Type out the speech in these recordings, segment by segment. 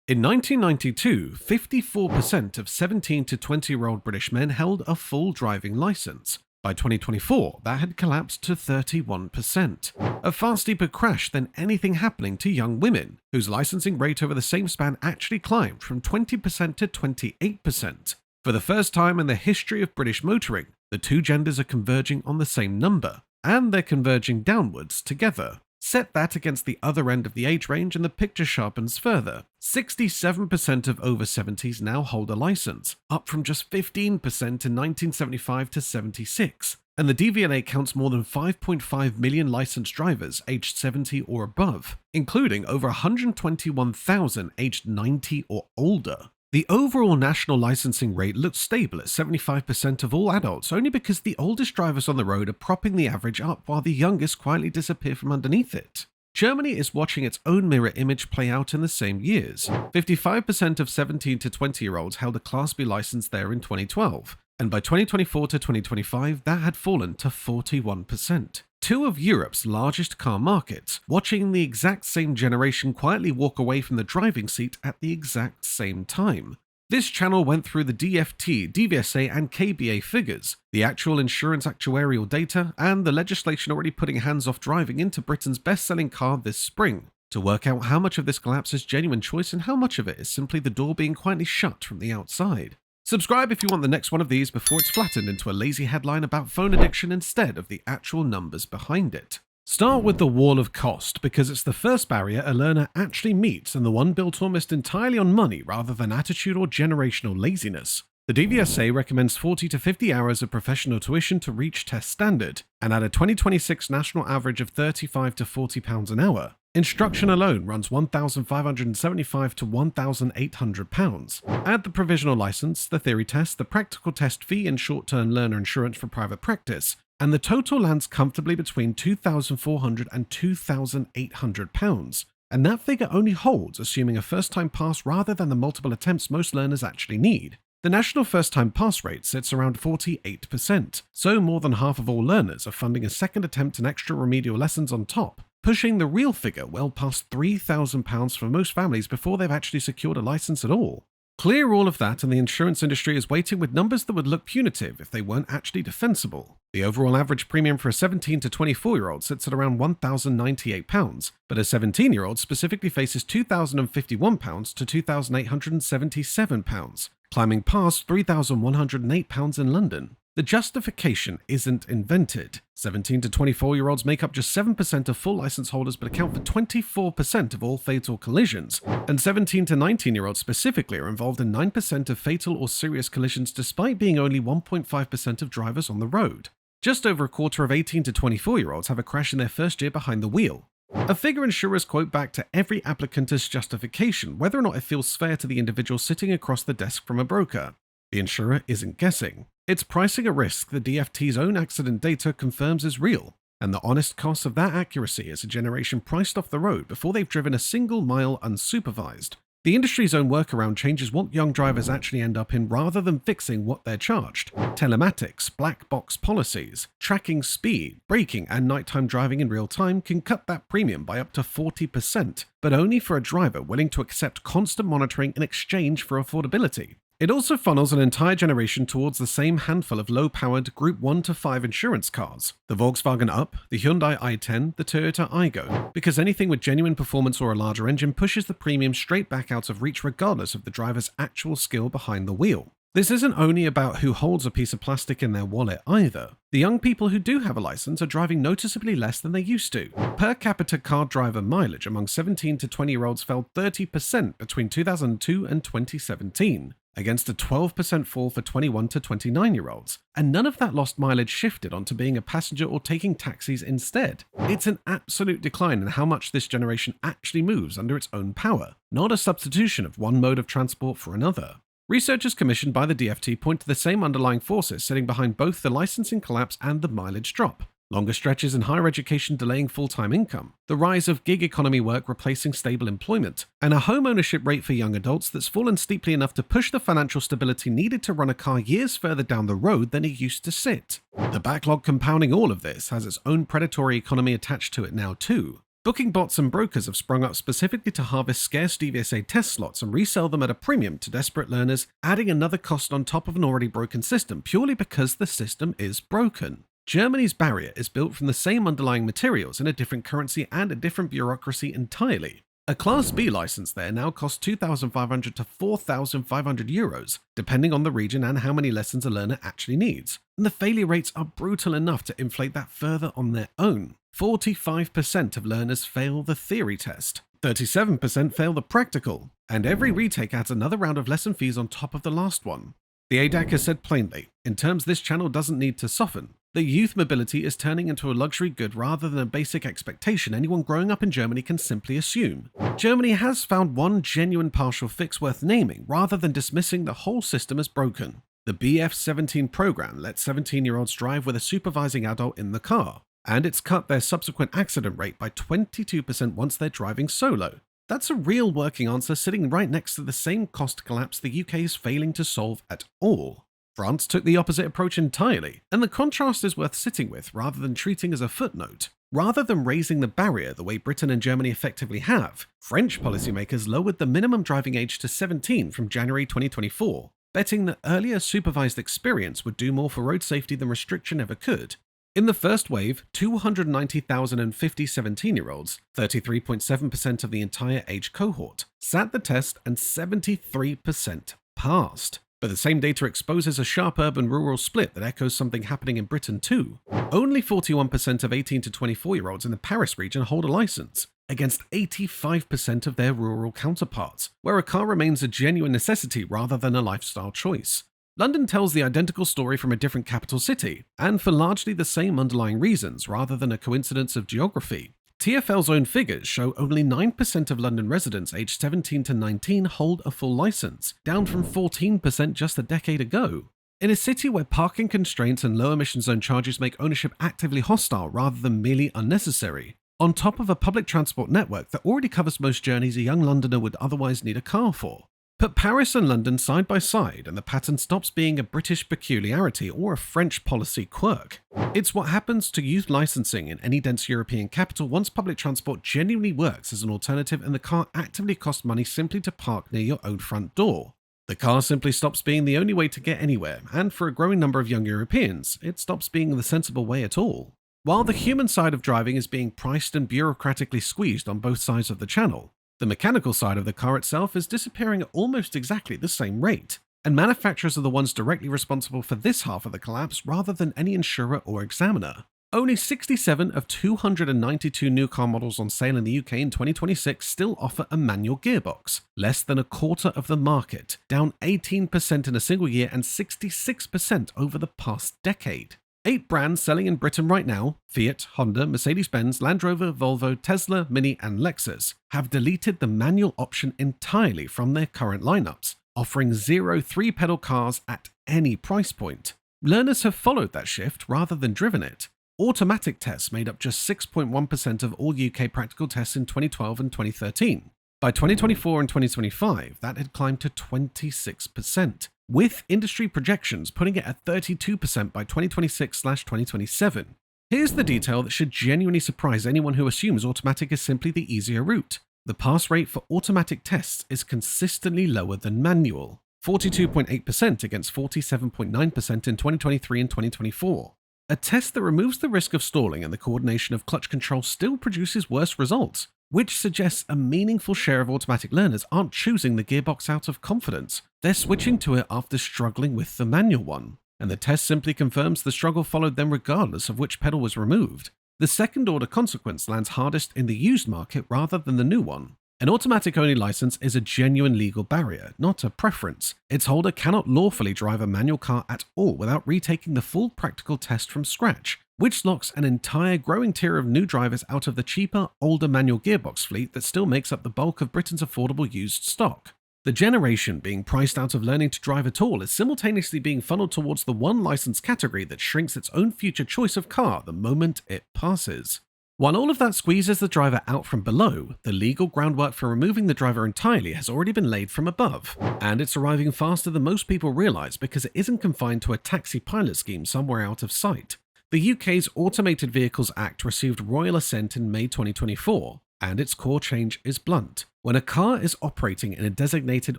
In 1992, 54% of 17 to 20-year-old British men held a full driving license. By 2024, that had collapsed to 31%. A far steeper crash than anything happening to young women, whose licensing rate over the same span actually climbed from 20% to 28%. For the first time in the history of British motoring, the two genders are converging on the same number, and they're converging downwards together. Set that against the other end of the age range and the picture sharpens further. 67% of over 70s now hold a license, up from just 15% in 1975 to 76. And the DVLA counts more than 5.5 million licensed drivers aged 70 or above, including over 121,000 aged 90 or older. The overall national licensing rate looks stable at 75% of all adults, only because the oldest drivers on the road are propping the average up while the youngest quietly disappear from underneath it. Germany is watching its own mirror image play out in the same years. 55% of 17 to 20-year-olds held a Class B license there in 2012, and by 2024 to 2025 that had fallen to 41%. Two of Europe's largest car markets, watching the exact same generation quietly walk away from the driving seat at the exact same time. This channel went through the DFT, DVSA and KBA figures, the actual insurance actuarial data, and the legislation already putting hands off driving into Britain's best-selling car this spring, to work out how much of this collapse is genuine choice and how much of it is simply the door being quietly shut from the outside. Subscribe if you want the next one of these before it's flattened into a lazy headline about phone addiction instead of the actual numbers behind it. Start with the wall of cost, because it's the first barrier a learner actually meets and the one built almost entirely on money rather than attitude or generational laziness. The DVSA recommends 40 to 50 hours of professional tuition to reach test standard, and at a 2026 national average of £35 to £40 an hour. Instruction alone runs £1,575 to £1,800. Add the provisional license, the theory test, the practical test fee and short-term learner insurance for private practice, and the total lands comfortably between £2,400 and £2,800. And that figure only holds assuming a first-time pass rather than the multiple attempts most learners actually need. The national first-time pass rate sits around 48%, so more than half of all learners are funding a second attempt and extra remedial lessons on top, pushing the real figure well past £3,000 for most families before they've actually secured a license at all. Clear all of that and the insurance industry is waiting with numbers that would look punitive if they weren't actually defensible. The overall average premium for a 17 to 24-year-old sits at around £1,098, but a 17-year-old specifically faces £2,051 to £2,877, climbing past £3,108 in London. The justification isn't invented. 17 to 24-year-olds make up just 7% of full license holders but account for 24% of all fatal collisions, and 17 to 19-year-olds specifically are involved in 9% of fatal or serious collisions despite being only 1.5% of drivers on the road. Just over a quarter of 18 to 24-year-olds have a crash in their first year behind the wheel. A figure insurers quote back to every applicant as justification, whether or not it feels fair to the individual sitting across the desk from a broker. The insurer isn't guessing. It's pricing a risk the DFT's own accident data confirms is real, and the honest cost of that accuracy is a generation priced off the road before they've driven a single mile unsupervised. The industry's own workaround changes what young drivers actually end up in rather than fixing what they're charged. Telematics, black box policies, tracking speed, braking, and nighttime driving in real time can cut that premium by up to 40%, but only for a driver willing to accept constant monitoring in exchange for affordability. It also funnels an entire generation towards the same handful of low-powered Group 1 to 5 insurance cars, the Volkswagen Up, the Hyundai i10, the Toyota Aygo, because anything with genuine performance or a larger engine pushes the premium straight back out of reach regardless of the driver's actual skill behind the wheel. This isn't only about who holds a piece of plastic in their wallet either. The young people who do have a license are driving noticeably less than they used to. Per capita car driver mileage among 17 to 20-year-olds fell 30% between 2002 and 2017. Against a 12% fall for 21 to 29-year-olds, and none of that lost mileage shifted onto being a passenger or taking taxis instead. It's an absolute decline in how much this generation actually moves under its own power, not a substitution of one mode of transport for another. Researchers commissioned by the DFT point to the same underlying forces sitting behind both the licensing collapse and the mileage drop. Longer stretches in higher education delaying full-time income, the rise of gig economy work replacing stable employment, and a home ownership rate for young adults that's fallen steeply enough to push the financial stability needed to run a car years further down the road than it used to sit. The backlog compounding all of this has its own predatory economy attached to it now too. Booking bots and brokers have sprung up specifically to harvest scarce DVSA test slots and resell them at a premium to desperate learners, adding another cost on top of an already broken system purely because the system is broken. Germany's barrier is built from the same underlying materials in a different currency and a different bureaucracy entirely. A Class B license there now costs 2,500 to 4,500 euros, depending on the region and how many lessons a learner actually needs. And the failure rates are brutal enough to inflate that further on their own. 45% of learners fail the theory test, 37% fail the practical, and every retake adds another round of lesson fees on top of the last one. The ADAC has said plainly, in terms this channel doesn't need to soften, that youth mobility is turning into a luxury good rather than a basic expectation anyone growing up in Germany can simply assume. Germany has found one genuine partial fix worth naming rather than dismissing the whole system as broken. The BF17 program lets 17-year-olds drive with a supervising adult in the car, and it's cut their subsequent accident rate by 22% once they're driving solo. That's a real working answer sitting right next to the same cost collapse the UK is failing to solve at all. France took the opposite approach entirely, and the contrast is worth sitting with rather than treating as a footnote. Rather than raising the barrier the way Britain and Germany effectively have, French policymakers lowered the minimum driving age to 17 from January 2024, betting that earlier supervised experience would do more for road safety than restriction ever could. In the first wave, 290,050 17-year-olds, 33.7% of the entire age cohort, sat the test and 73% passed. But the same data exposes a sharp urban-rural split that echoes something happening in Britain too. Only 41% of 18 to 24-year-olds in the Paris region hold a license, against 85% of their rural counterparts, where a car remains a genuine necessity rather than a lifestyle choice. London tells the identical story from a different capital city, and for largely the same underlying reasons rather than a coincidence of geography. TfL's own figures show only 9% of London residents aged 17 to 19 hold a full license, down from 14% just a decade ago. In a city where parking constraints and low emission zone charges make ownership actively hostile rather than merely unnecessary, on top of a public transport network that already covers most journeys a young Londoner would otherwise need a car for. Put Paris and London side by side and the pattern stops being a British peculiarity or a French policy quirk. It's what happens to youth licensing in any dense European capital once public transport genuinely works as an alternative and the car actively costs money simply to park near your own front door. The car simply stops being the only way to get anywhere, and for a growing number of young Europeans, it stops being the sensible way at all. While the human side of driving is being priced and bureaucratically squeezed on both sides of the channel, the mechanical side of the car itself is disappearing at almost exactly the same rate, and manufacturers are the ones directly responsible for this half of the collapse rather than any insurer or examiner. Only 67 of 292 new car models on sale in the UK in 2026 still offer a manual gearbox, less than a quarter of the market, down 18% in a single year and 66% over the past decade. 8 brands selling in Britain right now, Fiat, Honda, Mercedes-Benz, Land Rover, Volvo, Tesla, Mini and Lexus, have deleted the manual option entirely from their current lineups, offering 0 3-pedal cars at any price point. Learners have followed that shift rather than driven it. Automatic tests made up just 6.1% of all UK practical tests in 2012 and 2013. By 2024 and 2025, that had climbed to 26%. With industry projections putting it at 32% by 2026/2027. Here's the detail that should genuinely surprise anyone who assumes automatic is simply the easier route. The pass rate for automatic tests is consistently lower than manual, 42.8% against 47.9% in 2023 and 2024. A test that removes the risk of stalling and the coordination of clutch control still produces worse results, which suggests a meaningful share of automatic learners aren't choosing the gearbox out of confidence. They're switching to it after struggling with the manual one, and the test simply confirms the struggle followed them regardless of which pedal was removed. The second-order consequence lands hardest in the used market rather than the new one. An automatic-only license is a genuine legal barrier, not a preference. Its holder cannot lawfully drive a manual car at all without retaking the full practical test from scratch, which locks an entire growing tier of new drivers out of the cheaper, older manual gearbox fleet that still makes up the bulk of Britain's affordable used stock. The generation being priced out of learning to drive at all is simultaneously being funneled towards the one license category that shrinks its own future choice of car the moment it passes. While all of that squeezes the driver out from below, the legal groundwork for removing the driver entirely has already been laid from above, and it's arriving faster than most people realize because it isn't confined to a taxi pilot scheme somewhere out of sight. The UK's Automated Vehicles Act received royal assent in May 2024, and its core change is blunt. When a car is operating in a designated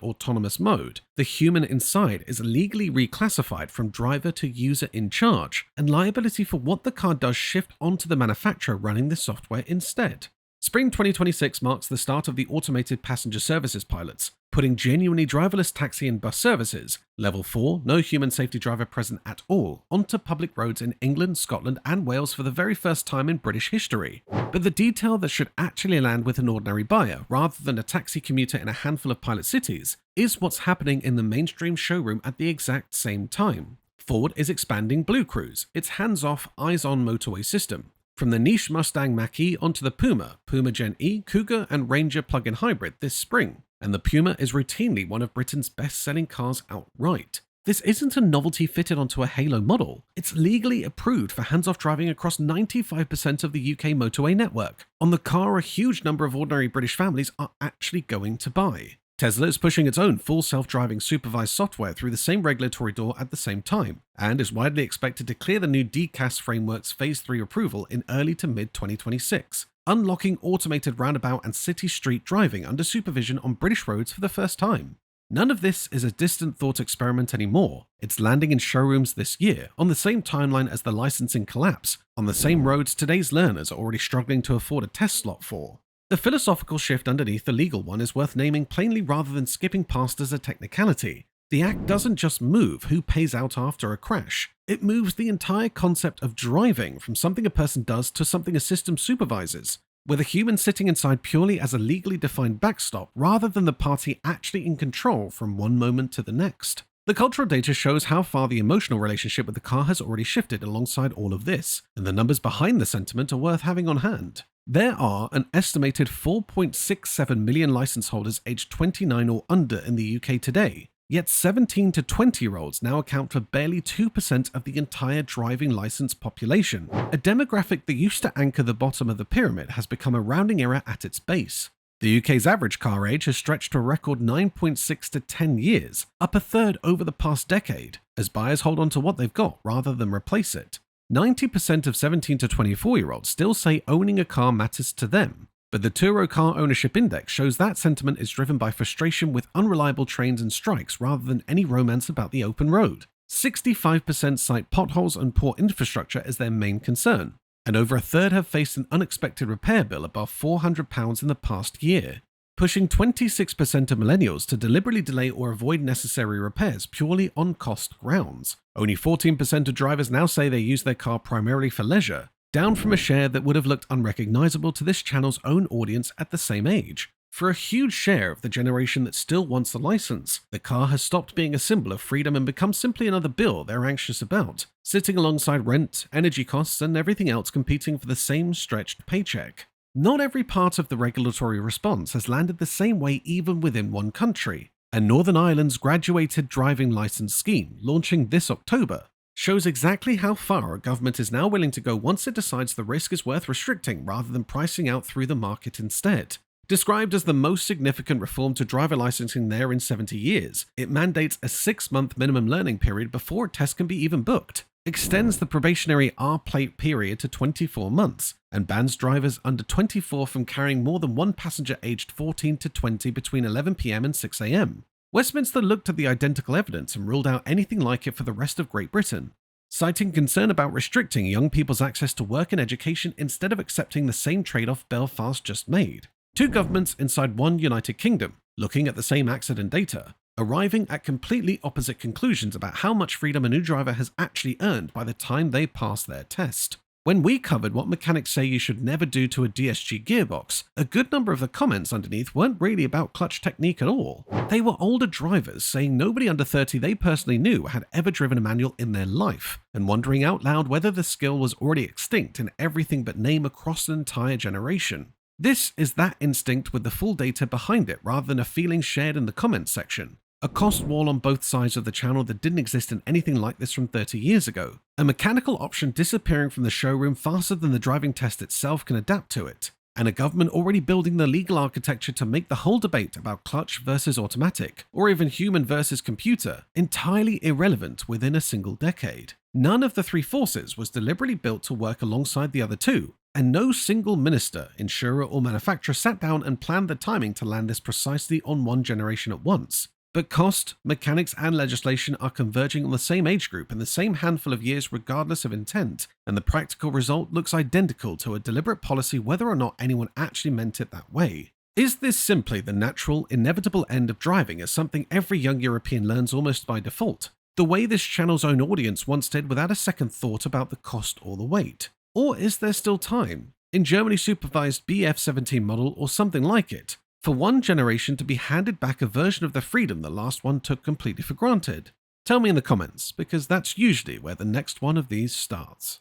autonomous mode, the human inside is legally reclassified from driver to user in charge, and liability for what the car does shift onto the manufacturer running the software instead. Spring 2026 marks the start of the automated passenger services pilots, putting genuinely driverless taxi and bus services, level 4, no human safety driver present at all, onto public roads in England, Scotland and Wales for the very first time in British history. But the detail that should actually land with an ordinary buyer, rather than a taxi commuter in a handful of pilot cities, is what's happening in the mainstream showroom at the exact same time. Ford is expanding BlueCruise, its hands-off, eyes-on motorway system. From the niche Mustang Mach-E onto the Puma, Puma Gen E, Kuga and Ranger plug-in hybrid this spring, and the Puma is routinely one of Britain's best-selling cars outright. This isn't a novelty fitted onto a halo model, it's legally approved for hands-off driving across 95% of the UK motorway network. On the car a huge number of ordinary British families are actually going to buy. Tesla is pushing its own full self-driving supervised software through the same regulatory door at the same time, and is widely expected to clear the new DCAS framework's Phase 3 approval in early to mid-2026, unlocking automated roundabout and city street driving under supervision on British roads for the first time. None of this is a distant thought experiment anymore. It's landing in showrooms this year, on the same timeline as the licensing collapse, on the same roads today's learners are already struggling to afford a test slot for. The philosophical shift underneath the legal one is worth naming plainly rather than skipping past as a technicality. The Act doesn't just move who pays out after a crash, it moves the entire concept of driving from something a person does to something a system supervises, with a human sitting inside purely as a legally defined backstop rather than the party actually in control from one moment to the next. The cultural data shows how far the emotional relationship with the car has already shifted alongside all of this, and the numbers behind the sentiment are worth having on hand. There are an estimated 4.67 million license holders aged 29 or under in the UK today, yet 17 to 20-year-olds now account for barely 2% of the entire driving license population. A demographic that used to anchor the bottom of the pyramid has become a rounding error at its base. The UK's average car age has stretched to a record 9.6 to 10 years, up a third over the past decade, as buyers hold on to what they've got rather than replace it. 90% of 17 to 24-year-olds still say owning a car matters to them, but the Turo Car Ownership Index shows that sentiment is driven by frustration with unreliable trains and strikes rather than any romance about the open road. 65% cite potholes and poor infrastructure as their main concern, and over a third have faced an unexpected repair bill above £400 in the past year, pushing 26% of millennials to deliberately delay or avoid necessary repairs purely on cost grounds. Only 14% of drivers now say they use their car primarily for leisure, down from a share that would have looked unrecognizable to this channel's own audience at the same age. For a huge share of the generation that still wants a license, the car has stopped being a symbol of freedom and become simply another bill they're anxious about, sitting alongside rent, energy costs, and everything else competing for the same stretched paycheck. Not every part of the regulatory response has landed the same way even within one country, and Northern Ireland's graduated driving licence scheme, launching this October, shows exactly how far a government is now willing to go once it decides the risk is worth restricting rather than pricing out through the market instead. Described as the most significant reform to driver licensing there in 70 years, it mandates a 6-month minimum learning period before a test can be even booked, extends the probationary R-plate period to 24 months, and bans drivers under 24 from carrying more than one passenger aged 14 to 20 between 11 p.m. and 6 a.m. Westminster looked at the identical evidence and ruled out anything like it for the rest of Great Britain, citing concern about restricting young people's access to work and education instead of accepting the same trade-off Belfast just made. Two governments inside one United Kingdom, looking at the same accident data, arriving at completely opposite conclusions about how much freedom a new driver has actually earned by the time they pass their test. When we covered what mechanics say you should never do to a DSG gearbox, a good number of the comments underneath weren't really about clutch technique at all. They were older drivers saying nobody under 30 they personally knew had ever driven a manual in their life, and wondering out loud whether the skill was already extinct in everything but name across an entire generation. This is that instinct with the full data behind it rather than a feeling shared in the comments section. A cost wall on both sides of the channel that didn't exist in anything like this from 30 years ago. A mechanical option disappearing from the showroom faster than the driving test itself can adapt to it. And a government already building the legal architecture to make the whole debate about clutch versus automatic, or even human versus computer, entirely irrelevant within a single decade. None of the three forces was deliberately built to work alongside the other two, and no single minister, insurer, or manufacturer sat down and planned the timing to land this precisely on one generation at once. But cost, mechanics, and legislation are converging on the same age group in the same handful of years regardless of intent, and the practical result looks identical to a deliberate policy whether or not anyone actually meant it that way. Is this simply the natural, inevitable end of driving as something every young European learns almost by default? The way this channel's own audience once did without a second thought about the cost or the weight? Or is there still time, in Germany supervised BF17 model or something like it, for one generation to be handed back a version of the freedom the last one took completely for granted? Tell me in the comments, because that's usually where the next one of these starts.